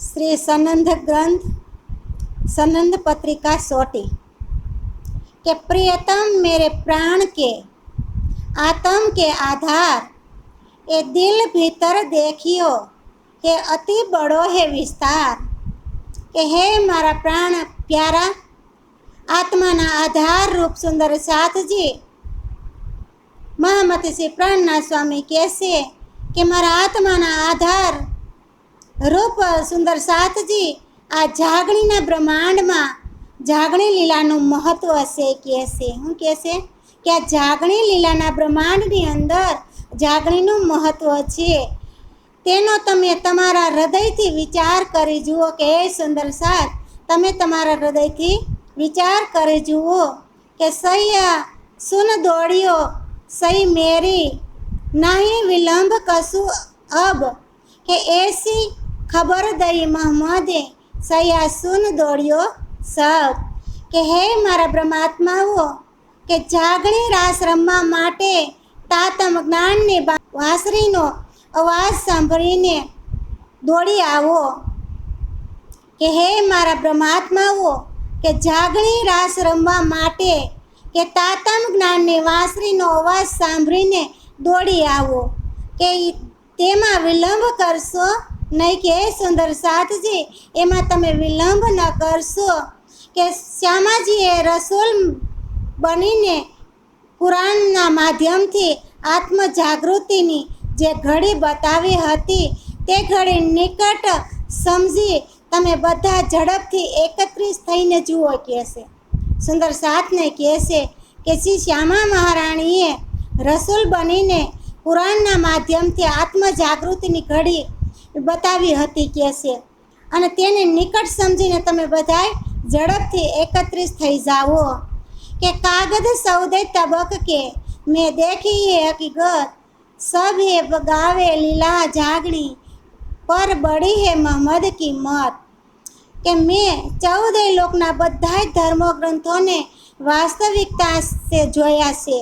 श्री सनंद ग्रंथ सनंद पत्रिका 100 के प्रियतम मेरे प्राण के आत्म के आधार ए दिल भीतर देखियो के अति बड़ो है विस्तार के हे मारा प्राण प्यारा आत्माना आधार रूप सुंदर साथ जी महामती श्री प्राणनाथ स्वामी कहसे कि मारा आत्माना आधार रूप सुंदर साथ जी आ जागणीना ब्रह्मांडमां जागणी લીલાનું મહત્વ છે કહેશે હું કહેશે કે આ જાગણી લીલાના બ્રહ્માંડની અંદર જાગણીનું મહત્વ છે તેનો તમે તમારા હૃદયથી વિચાર કરી જુઓ કે હે સુંદર સાથ તમે તમારા હૃદયથી વિચાર કરી જુઓ કે સૈયા સુન દોડ્યો સહી મેરી નહીં વિલંબ કશું અબ કે એસી ખબર દઈ મોહમ્મદે સૈયા સુન દોડ્યો સબ કે હે મારા બ્રહ્માત્માઓ કે જાગણી રાસ રમવા માટે તાતમ જ્ઞાનની વાંસળીનો અવાજ સાંભળીને દોડી આવો કે હે મારા બ્રહ્માત્માઓ કે જાગણી રાસ રમવા માટે કે તાતમ જ્ઞાનની વાંસળીનો અવાજ સાંભળીને દોડી આવો કે તેમાં વિલંબ કરશો નહીં કે સુંદર સાથજી એમાં તમે વિલંબ ન કરશો કે શ્યામાજીએ રસૂલ બનીને કુરાનના માધ્યમથી આત્મ જાગૃતિની જે ઘડી બતાવી હતી તે ઘડી નિકટ સમજી તમે બધા ઝડપથી એકત્રિત થઈને જુઓ કહેશે સુંદર સાથને કહેશે કે શ્રી શ્યામા મહારાણીએ રસૂલ બનીને કુરાનના માધ્યમથી આત્મ જાગૃતિની ઘડી બતાવી હતી કહેશે અને તેને નિકટ સમજીને તમે બધાય ઝડપથી એકત્રિત થઈ જાઓ કે કાગદ સૌદે તબક કે મેં દેખી એ હકીકત સબ હે ગાવે લીલા જાગણી પર બડી હે મોહમ્મદ કી મત કે મેં 14 લોકના બધા ધર્મો ગ્રંથોને વાસ્તવિકતા સે જોયા છે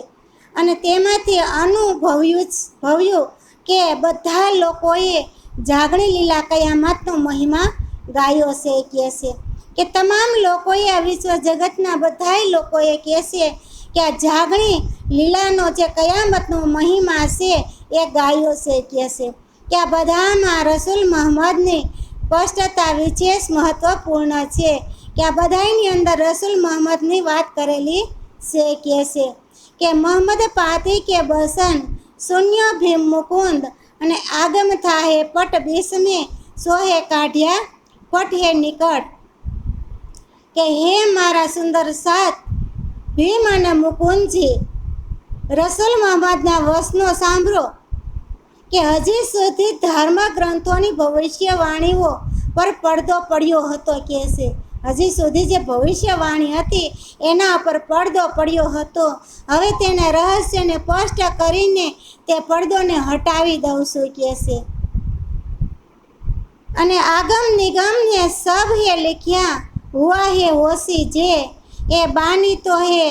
અને તેમાંથી અનુભવ્યું કે બધા લોકોએ જાગણી લીલા કયામતનો મહિમા ગાયો છે કહેશે કે તમામ લોકોએ આ વિશ્વ જગતના બધાય લોકોએ કહેશે કે આ જાગણી લીલાનો જે કયામતનો મહિમા છે એ ગાયો છે કહેશે કે આ બધામાં રસૂલ મોહમ્મદની સ્પષ્ટતા વિશેષ મહત્વપૂર્ણ છે કે આ બધાની અંદર રસૂલ મોહમ્મદની વાત કરેલી છે કહેશે કે મોહમ્મદ પાતી કે બસન શૂન્ય ભીમ મુકુંદ અને આગમ થાહે પટ બીસમે સોહે કાઢ્યા પટ હે નિકટ કે હે મારા સુંદર સાથ ભીમ અને મુકુંદજી રસૂલ મોહમ્મદના વચનો સાંભળો કે હજી સુધી ધર્મ ગ્રંથોની ભવિષ્યવાણીઓ પર પડદો પડ્યો હતો કહેશે હજી સુધી જે ભવિષ્યવાણી હતી એના પર પડદો પડ્યો હતો હવે તેના રહસ્યને સ્પષ્ટ કરીને તે પડદોને હટાવી દઉં છું કહેશે અને આગમ નિગમને સબ હે लिखिया हुआ है होशी जे ए बानी तो है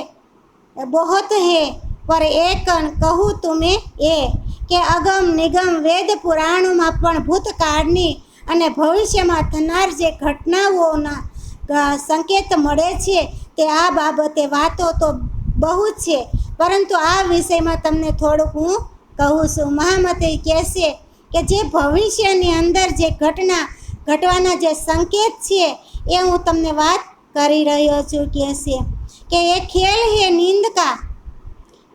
बहुत है पर एक कहूँ तुम्हें ए કે અગમ નિગમ વેદ પુરાણોમાં પણ ભૂતકાળની અને ભવિષ્યમાં થનાર જે ઘટનાઓના સંકેત મળે છે તે આ બાબતે વાતો તો બહુ છે પરંતુ આ વિષયમાં તમને થોડુંક હું કહું છું મહામતી કહેશે કે જે ભવિષ્યની અંદર જે ઘટવાના જે સંકેત છે એ હું તમને વાત કરી રહ્યો છું કહેશે કે એ ખેલ હે નીંદ કા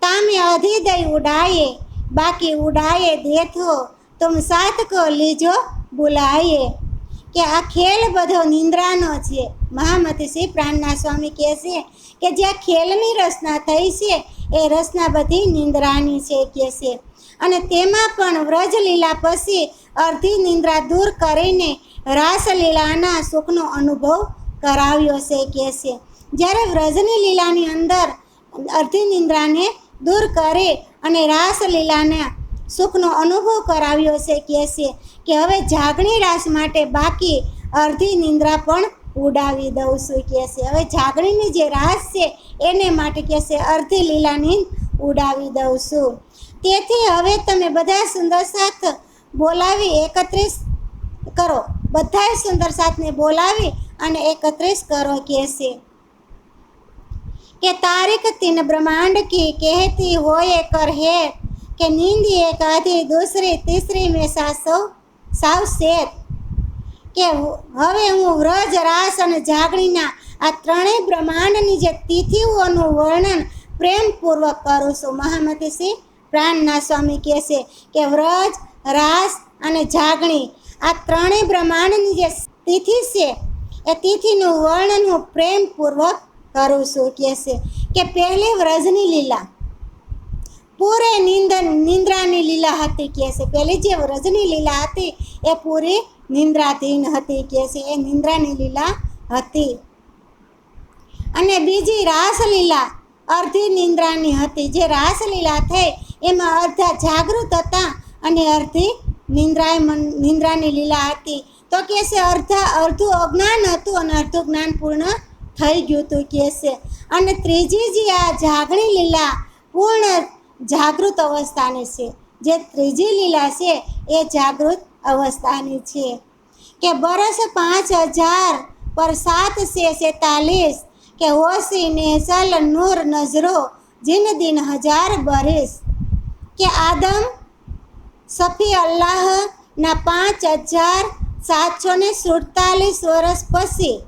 તામે અધિદય ઉડાયે બાકી ઉડાયે દેથો તુમ સાથ કો લીજો બુલાયે કે આ ખેલ બધો નિંદ્રાનો છે મહામતી શ્રી પ્રાણનાથ સ્વામી કહેશે કે જે ખેલની રચના થઈ છે એ રચના બધી નિંદ્રાની છે કહેશે અને તેમાં પણ વ્રજલીલા પછી અર્ધી નિંદ્રા દૂર કરીને રાસલીલાના સુખનો અનુભવ કરાવ્યો છે કહેશે જ્યારે વ્રજની લીલાની અંદર અર્ધી નિંદ્રાને દૂર કરે અને રાસલીલાના સુખનો અનુભવ કરાવ્યો છે કહેશે કે હવે જાગણી રાસ માટે બાકી અર્ધી નિંદ્રા પણ ઉડાવી દઉં છું કહેશે હવે જાગણીની જે રાસ છે એને માટે કહેશે અર્ધી લીલાની ઉડાવી દઉં છું તેથી હવે તમે બધા સુંદર સાથ બોલાવી એકત્રિત કરો બધાએ સુંદર સાથને બોલાવી અને એકત્રિત કરો કહેશે કે તારીખ 3 ब्रह्मांड की कहती होए कर है કે નીંદ એક આધી દૂસરી તીસરી મેં સાવ શેત કે હવે હું વ્રજ રાસ અને જાગણીના આ ત્રણેય બ્રહ્માંડની જે તિથિઓનું વર્ણન પ્રેમપૂર્વક કરું છું. મહામતી શ્રી પ્રાણનાથ સ્વામી કહે છે કે વ્રજ રાસ અને જાગણી આ ત્રણેય બ્રહ્માંડની જે તિથિ છે એ તિથિનું વર્ણન હું પ્રેમપૂર્વક કરું છું. કહે છે કે પહેલી વ્રજની લીલા પૂરે નિંદ્રાની લીલા હતી. કહે છે પહેલી જે વ્રજની લીલા હતી એ પૂરી નિંદ્રાધીન હતી. કહે છે એ નિંદ્રાની લીલા હતી. અને બીજી રાસલીલા અર્ધી નિંદ્રાની હતી. જે રાસલીલા થઈ એમાં અર્ધા જાગૃત હતા અને અર્ધી નિંદ્રાની લીલા હતી. તો કહે છે અડધું અજ્ઞાન હતું અને અડધું જ્ઞાન પૂર્ણ થઈ ગયું હતું. કહે છે અને ત્રીજી જે આ જાગણી લીલા પૂર્ણ જાગૃત અવસ્થાની છે. જે ત્રીજી લીલા છે એ જાગૃત અવસ્થાની છે કે બરસ 5000 પર 7 से 47 કે હોશી ને ચલ નૂર નજરો जिन दिन 1000 बरिस કે આદમ સફી અલ્લાહ ના 5747 વર્ષ પછી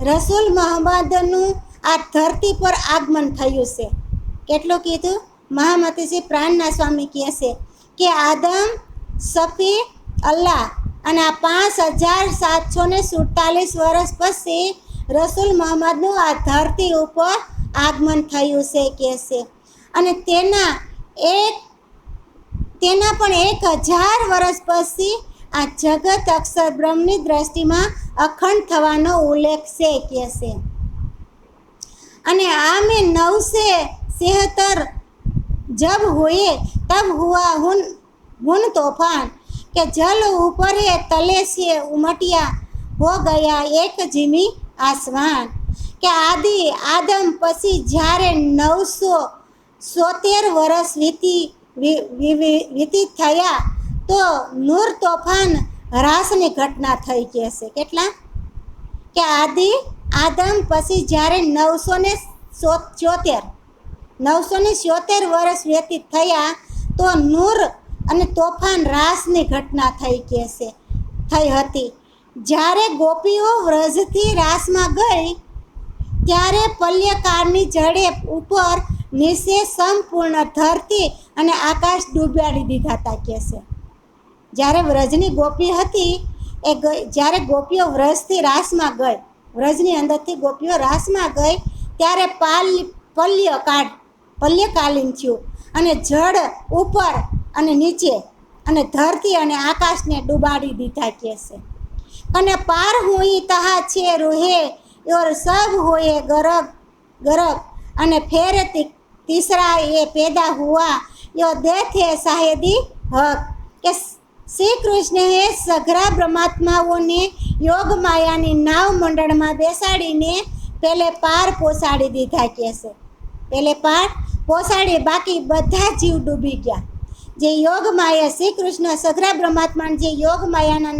રસૂલ મોહમ્મદનું આ ધરતી પર આગમન થયું છે. કેટલું કીધું? મહામતી શ્રી પ્રાણનાથ સ્વામી કહે છે કે આદમ સફી અલ્લાહ અને આ 5747 વર્ષ પછી રસૂલ મોહમ્મદનું આ ધરતી ઉપર આગમન થયું છે. કહે છે અને તેના પણ 1000 વર્ષ પછી આ જગત અક્ષર બ્રહ્મની દ્રષ્ટિમાં અખંડ થવાનો ઉલ્લેખ છે. કહે છે અને આ મેં 973 जब हुए तब हुआ हुन तूफान के जल ऊपर है तले से उमटिया हो गया एक जिमी आसमान કે આદમ પછી જ્યારે 973 વર્ષ વીતી થયા તો નૂર તોફાન હરાસની ઘટના થઈ. કહે છે કેટલા કે આદમ પછી જ્યારે 977 વર્ષ વ્યતીત થયા તો નૂર અને તોફાન રાસની ઘટના થઈ. કહે છે થઈ હતી. જ્યારે ગોપીઓ વ્રજથી રાસમાં ગઈ ત્યારે પલ્યકાળની જડે ઉપર નીચે સંપૂર્ણ ધરતી અને આકાશ ડૂબાડી દીધા હતા. કહે છે જ્યારે વ્રજની ગોપી હતી જ્યારે ગોપીઓ વ્રજથી રાસમાં ગઈ, વ્રજની અંદરથી ગોપીઓ રાસમાં ગઈ ત્યારે પલ્યકાલીન થયું અને જળ ઉપર અને નીચે અને ધરતી અને આકાશને ડૂબાડી દીધા. કહે છે અને પાર હુઈ તહા છે રૂહે और सब होए गरक અને ફેર તીસરા એ પેદા હુઆ યો દેથે શાહેદી હક કે શ્રી કૃષ્ણએ સઘળા બ્રહ્માત્માઓને યોગ માયાની નાવ મંડળમાં બેસાડીને પેલે પાર પહોંચાડી દીધા. કહે છે પેલે પાર પહોંચાડી બાકી બધા જીવ ડૂબી ગયા. જે યોગ માયા શ્રી કૃષ્ણ સઘળા બ્રહ્માત્માને જે યોગ માયાના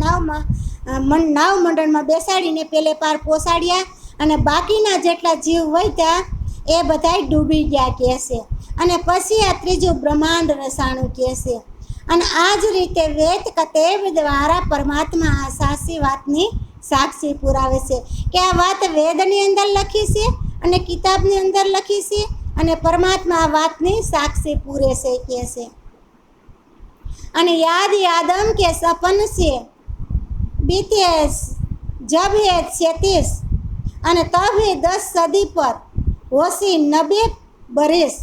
નાવ મંડળમાં બેસાડીને પેલે પાર પહોંચાડ્યા અને બાકીના જેટલા જીવ વધ્યા એ બધાય ડૂબી ગયા. કહે છે અને પછી આ ત્રીજું બ્રહ્માંડ રસાણું. કહે છે અને આ જ રીતે વેદ કતેબ દ્વારા પરમાત્મા આ સાચી વાતની સાક્ષી પુરાવે છે કે આ વાત વેદની અંદર લખી છે અને કિતાબની અંદર લખી છે અને પરમાત્મા આ વાતની સાક્ષી પૂરે છે. કહે છે અને યાદમ કે સપન છે बीते जब है 36 અને તબ હે 10 સદી પર હોશી 90 બરિસ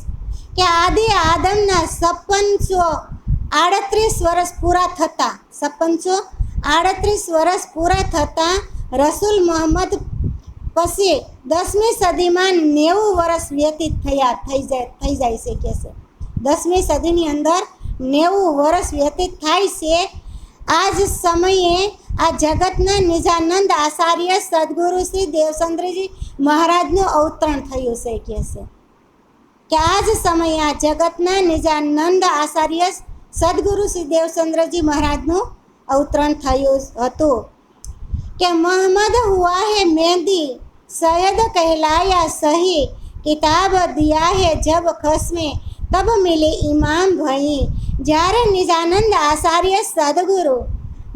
કે આદમના 5638 વર્ષ પૂરા થતા 5638 વર્ષ પૂરા થતા રસૂલ મોહમ્મદ પછી 10મી સદીમાં 90 વર્ષ વ્યતીત થઈ જાય છે. કે છે 10મી સદીની અંદર 90 વર્ષ વ્યતીત થાય છે. આ જ સમયે આ જગતના નિજાનંદ આચાર્ય સદગુરુ શ્રી દેવચંદ્રજી મહારાજનું અવતરણ થયું છે. કહે છે કે આ જ સમયે આ જગતના નિજાનંદ આચાર્ય સદગુરુ શ્રી દેવચંદ્રજી મહારાજનું અવતરણ થયું હતું. कि मोहम्मद हुआ है मेहंदी, सैयद कहलाया सही, किताब दिया है जब खस्मे तब मिले इमाम भई। જ્યારે નિજાનંદ આચાર્ય સદગુરુ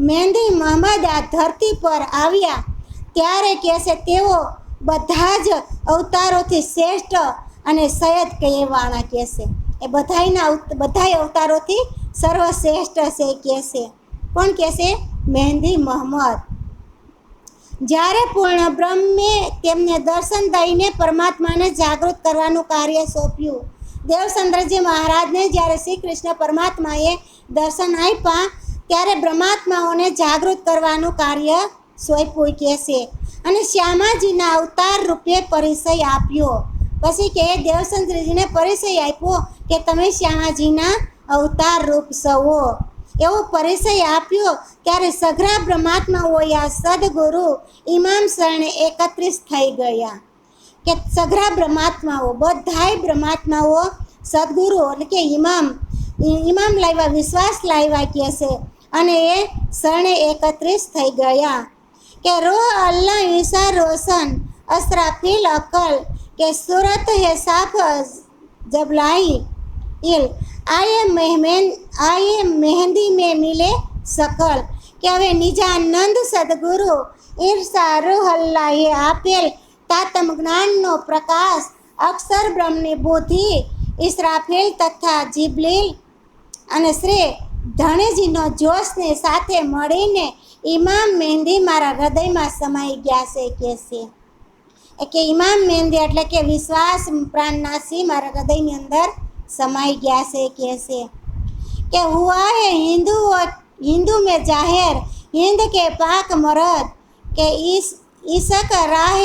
મહેંદી મહમ્મદ આ ધરતી પર આવ્યા ત્યારે કહેશે તેઓ બધા જ અવતારોથી શ્રેષ્ઠ અને સૈયદ કહેવાના કહેશે. એ બધાય અવતારોથી સર્વશ્રેષ્ઠ છે કહેશે. કોણ કહેશે? મહેંદી મહમ્મદ. જ્યારે પૂર્ણ બ્રહ્મે તેમને દર્શન દઈને પરમાત્માને જાગૃત કરવાનું કાર્ય સોંપ્યું. દેવચંદ્રજી મહારાજને જ્યારે શ્રી કૃષ્ણ પરમાત્માએ દર્શન આપ્યા ત્યારે બ્રહ્માત્માઓને જાગૃત કરવાનું કાર્ય સોંપ્યું કહેશે. અને શ્યામાજીના અવતાર રૂપે પરિચય આપ્યો. પછી કે દેવચંદ્રજીને પરિચય આપ્યો કે તમે શ્યામાજીના અવતાર રૂપ છો. એવો પરિચય આપ્યો ત્યારે સઘળા બ્રહ્માત્માઓએ આ સદગુરુ ઇમામ શરણે એકત્રિત થઈ ગયા. કે સઘળા બ્રહ્માત્માઓ બધાય બ્રહ્માત્માઓ સદગુરુ એટલે કે ઇમામ લાવ્યા, વિશ્વાસ લાવ્યા કહેશે. અને એ શરણે એકત્રિત થઈ ગયા. કે રોહ અલ્લાહ ઈશા રોશન અસરાફીલ અકલ કે સુરત હે સાફ જબलाई ઇલ આયે મહેંદી में मिले सकल. કે હવે નિજાનંદ સદગુરુ ઈર્ષા રૂહ અલ્લાહે આપેલ તાતમ જ્ઞાનનો પ્રકાશ અક્ષર બ્રહ્મની બુદ્ધિ ઇસરાફેલ તથા જીબ્રીલ અને શ્રી ધણીજીનો જોશને સાથે મળીને ઇમામ મહેંદી મારા હૃદયમાં સમાઈ ગયા છે કહેશે. કે ઇમામ મહેંદી એટલે કે વિશ્વાસ પ્રાણનાસી મારા હૃદયની અંદર समाई गया से कैसे. કે हुआ है हिंदू में जाहिर हिंद के पाक मरद के ईशक राह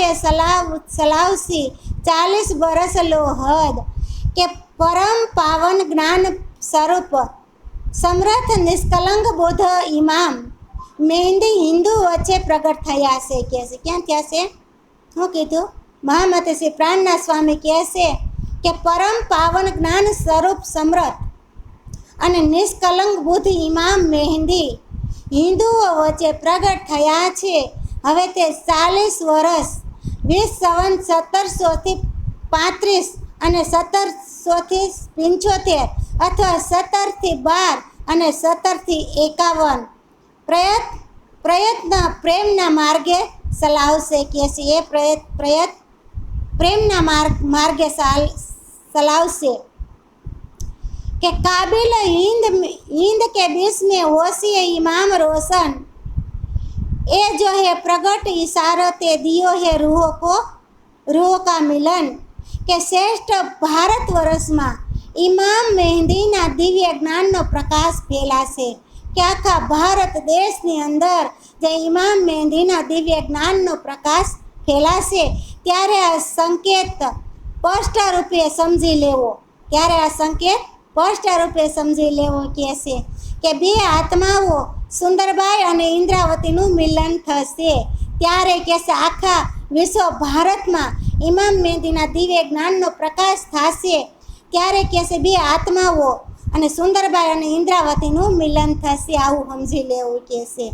सलाउसी 40 बरस लो हद. કે પરમ પાવન જ્ઞાન સ્વરૂપ સમર્થ નિષ્કલંક બુદ્ધ ઇમામ મહેંદી હિન્દુ વચ્ચે પ્રગટ થયા છે કહેશે. ક્યાં થયા છે? શું કીધું? મહામતે શ્રી પ્રાણના સ્વામી કહેશે કે પરમ પાવન જ્ઞાન સ્વરૂપ સમર્થ અને નિષ્કલંક બુદ્ધ ઇમામ મહેંદી હિન્દુઓ વચ્ચે પ્રગટ થયા છે. હવે તે 40 વર્ષ 20 સંવત 1735 અને 1775 અથવા 1712 અને 1751 પ્રયત્ન પ્રેમના માર્ગે ચલાવશે કહેશે. એ પ્રયત્ન પ્રેમના માર્ગે चलावसे. के काबिल हिंद के बीच में होशी इमाम रोशन ये जो है प्रगट इशारते दियो है रूह का मिलन. के श्रेष्ठ भारत वर्ष में इमाम મહેંદીના દિવ્ય જ્ઞાનનો પ્રકાશ ફેલાશે. કે આખા ભારત દેશની અંદર જે ઇમામ મહેંદીના દિવ્ય જ્ઞાનનો પ્રકાશ ફેલાશે ત્યારે આ સંકેત સ્પષ્ટ રૂપે સમજી લેવો. ત્યારે આ સંકેત સ્પષ્ટ રૂપે સમજી લેવો કહેશે. કે બે આત્માઓ સુંદરબાઈ અને ઇન્દ્રાવતીનું મિલન થશે ત્યારે કહેશે આખા વિશ્વ ભારતમાં ઇમામ મહેંદીના દિવ્ય જ્ઞાનનો પ્રકાશ થશે. ત્યારે કહેશે બે આત્માઓ અને સુંદરબાઈ અને ઇન્દ્રાવતીનું મિલન થશે. આવું સમજી લેવું કહેશે.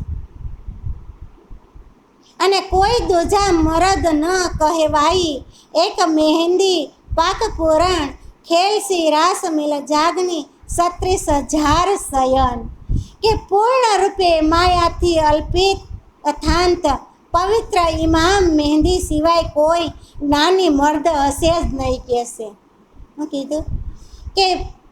અને કોઈ દૂજા મરદ ન કહેવાઈ એક મહેંદી પાક પુરાણ ખેલ સી રાસ મિલ જાગની 36,000 શયન. કે પૂર્ણ રૂપે માયાથી અલ્પિત અથાંત પવિત્ર ઇમામ મહેંદી સિવાય કોઈ જ્ઞાની મર્દ હશે જ નહીં કહેશે. શું કીધું? કે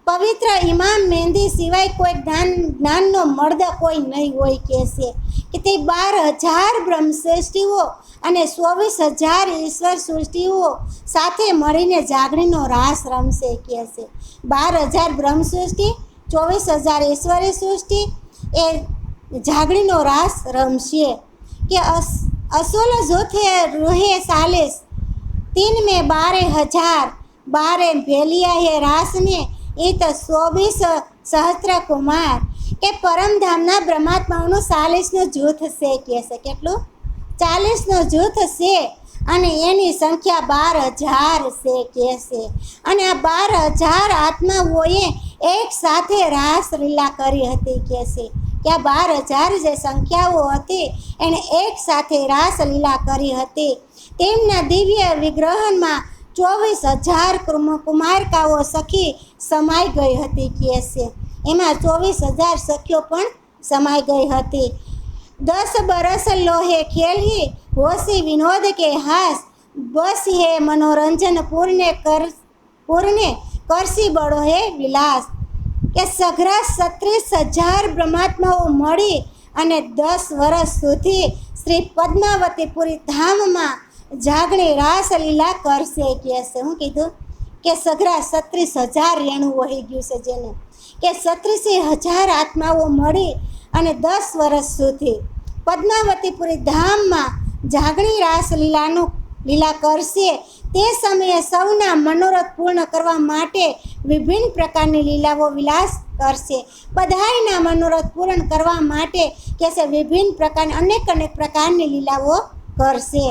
પવિત્ર ઇમામ મહેંદી સિવાય કોઈ જ્ઞાનનો મર્દ કોઈ નહીં હોય કહેશે. કે તે 12,000 બ્રહ્મ સૃષ્ટિઓ અને 24,000 ઈશ્વર સૃષ્ટિઓ સાથે મળીને જાગણીનો રાસ રમશે કહેશે. 12,000 બ્રહ્મ સૃષ્ટિ, 24,000 ઈશ્વરી સૃષ્ટિ એ જાગણીનો રાસ રમશે. કે અસુલ જૂથે રૂહે 40 3 में 12,000 12 भेलिया है रास में એ તો 24 સહસ્ત્ર કુમાર. કે પરમધામના બ્રહ્માત્માઓનું 40નું જૂથ છે કહેશે. કેટલું? 40નું જૂથ છે અને એની સંખ્યા 12,000 છે કહેશે. અને આ 12,000 આત્માઓએ એક સાથે રાસ લીલા કરી હતી કહેશે. કે આ 12,000 જે સંખ્યાઓ હતી એણે એક સાથે રાસલીલા કરી હતી. તેમના દિવ્ય વિગ્રહમાં 24,000 કુમારકાઓ સખી સમાઈ ગઈ હતી કહે છે. એમાં 24,000 સખીઓ પણ સમાઈ ગઈ હતી. 10 બરસ લોહે ખેલી હોશી વિનોદ કે હાસ, બસ હે મનોરંજન પૂર્ણે કરસી બળો હે વિલાસ. કે સઘળા 36,000 બ્રહ્માત્માઓ મળી અને 10 વર્ષ સુધી શ્રી પદ્માવતીપુરી ધામમાં જાગણી રાસલીલા કરશે કહે છે. હું કીધું કે સઘળા 36,000 રેણું વહી ગયું છે જેને, કે 36,000 આત્માઓ મળી અને 10 વર્ષ સુધી પદ્માવતીપુરી ધામમાં જાગણી લીલા કરશે. તે સમયે સૌના મનોરથ પૂર્ણ કરવા માટે વિભિન્ન પ્રકારની લીલાઓ વિલાસ કરશે. બધાયના મનોરથ પૂર્ણ કરવા માટે કે છે વિભિન્ન પ્રકારની અનેક પ્રકારની લીલાઓ કરશે.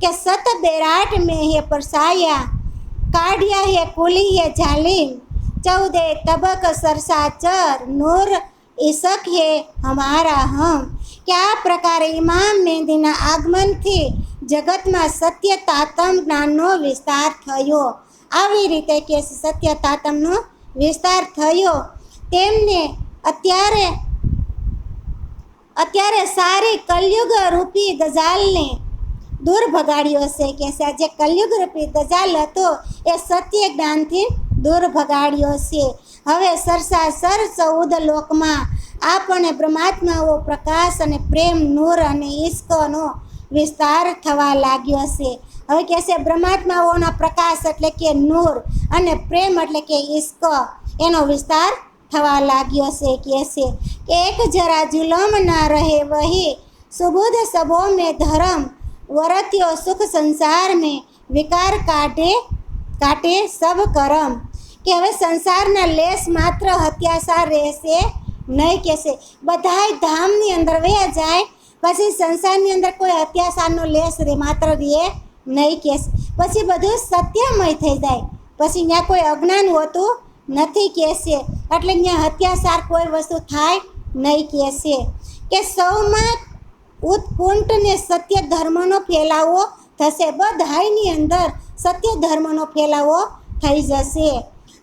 કે સત બેરાટ મેં હે પરસાયા, કાઢ્યા હે કુલી હે જાલિમ, 14 તબક સરસાચર, નૂર ઈશક હે હમારા હમ. કે આ પ્રકારે ઇમામ મહેંદીના આગમનથી જગતમાં સત્ય તાતમ જ્ઞાનનો વિસ્તાર થયો. આવી રીતે કે સત્ય તાતમનો વિસ્તાર થયો. તેમને અત્યારે સારી કલયુગ રૂપી દજાલને દૂર ભગાડ્યો છે. કે જે કલયુગ રૂપી દજાલ હતો એ સત્ય જ્ઞાનથી દૂર ભગાડ્યો છે. હવે સરસાસર 14 લોકમાં આપણને બ્રહ્માત્માઓ પ્રકાશ અને પ્રેમ, નૂર અને ઈશ્કનો વિસ્તાર થવા લાગ્યો છે. હવે કહે છે બ્રહ્માત્માઓના પ્રકાશ એટલે કે નૂર અને પ્રેમ એટલે કે ઈશ્ક એનો વિસ્તાર થવા લાગ્યો છે. કહે છે કે એક જરા જુલમ ના રહે વહી, સુબુધ સબો મેં ધર્મ, વરત્યો સુખ સંસાર મેં, વિકાર કાટે સબ કરમ. કે હવે સંસારના લેસ માત્ર હત્યાસાર રહેશે નહીં. કહેશે બધાય ધામની અંદર વયા જાય પછી સંસારની અંદર કોઈ અત્યાચારનો લેસ માત્ર રહે નહીં. કહેશે પછી બધું સત્યમય થઈ જાય, પછી ત્યાં કોઈ અજ્ઞાન હોતું નથી. કહેશે એટલે ત્યાં અત્યાચાર કોઈ વસ્તુ થાય નહીં. કહેશે કે સૌમાં ઉત્કુંઠને સત્ય ધર્મનો ફેલાવો થશે. બધાયની અંદર સત્ય ધર્મનો ફેલાવો થઈ જશે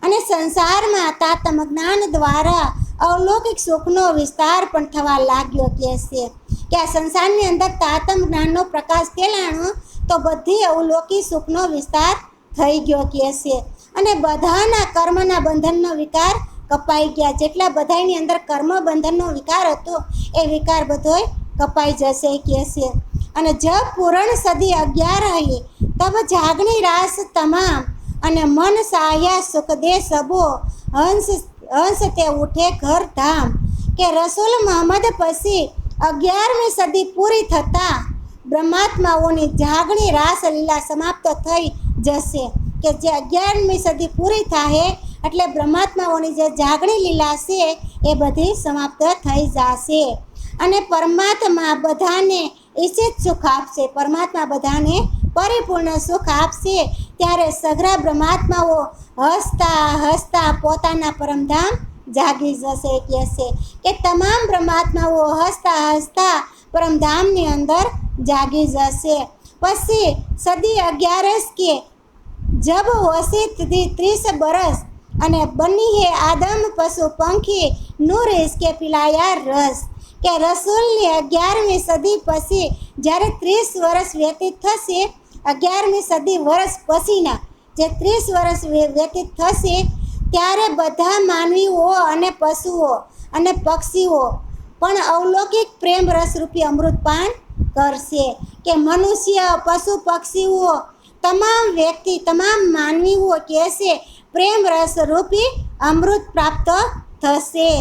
અને સંસારમાં તાતમ જ્ઞાન દ્વારા અવલૌકિક સુખનો વિસ્તાર પણ થવા લાગ્યો. કહેશે કે આ સંસારની અંદર તાતમ જ્ઞાનનો પ્રકાશ ફેલાણો તો બધી અવલૌકિક સુખનો વિસ્તાર થઈ ગયો. કહેશે અને બધાના કર્મના બંધનનો વિકાર કપાઈ ગયા. જેટલા બધાની અંદર કર્મ બંધનનો વિકાર હતો એ વિકાર બધોય કપાઈ જશે. કહેશે અને જબ પૂરણ સદી 11 હૈ તબ જાગણી રાસ તમામ, અને મન સાયા સુખ દે સબો, હંસ તે ઉઠે ઘર ધામ. કે રસૂલ મોહમ્મદ પછી 11મી સદી પૂરી થતાં બ્રહ્માત્માઓની જાગણી રાસલીલા સમાપ્ત થઈ જશે. કે જે 11મી સદી પૂરી થાય એટલે બ્રહ્માત્માઓની જે જાગણી લીલા છે એ બધી સમાપ્ત થઈ જશે અને પરમાત્મા બધાને ઈચ્છિત સુખ આપશે. પરમાત્મા બધાને પરિપૂર્ણ સુખ આપશે. ત્યારે સઘળા બ્રહ્માત્માઓ હસતા હસતા પોતાના પરમધામ જાગી જશે. કહેશે કે તમામ બ્રહ્માત્માઓ હસતા હસતા પરમધામની અંદર જાગી જશે. પછી સદી 11 કે જબ વસી 30 બરસ, અને બની હે આદમ પશુ પંખી, નૂર ઇસકે પિલાયા રસ. કે રસૂલની 11મી સદી પછી જ્યારે 30 વર્ષ વ્યતીત થશે, 11મી સદી વર્ષ પછીના જે 30 વર્ષ વ્યતીત થશે ત્યારે બધા માનવીઓ અને પશુઓ અને પક્ષીઓ પણ અવલૌકિક પ્રેમ રસરૂપી અમૃતપાન કરશે. કે મનુષ્ય, પશુ પક્ષીઓ, તમામ વ્યક્તિ, તમામ માનવીઓ કહેશે પ્રેમ રસરૂપી અમૃત પ્રાપ્ત થશે.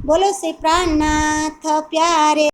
બોલો શ્રી પ્રાણનાથ પ્યારે.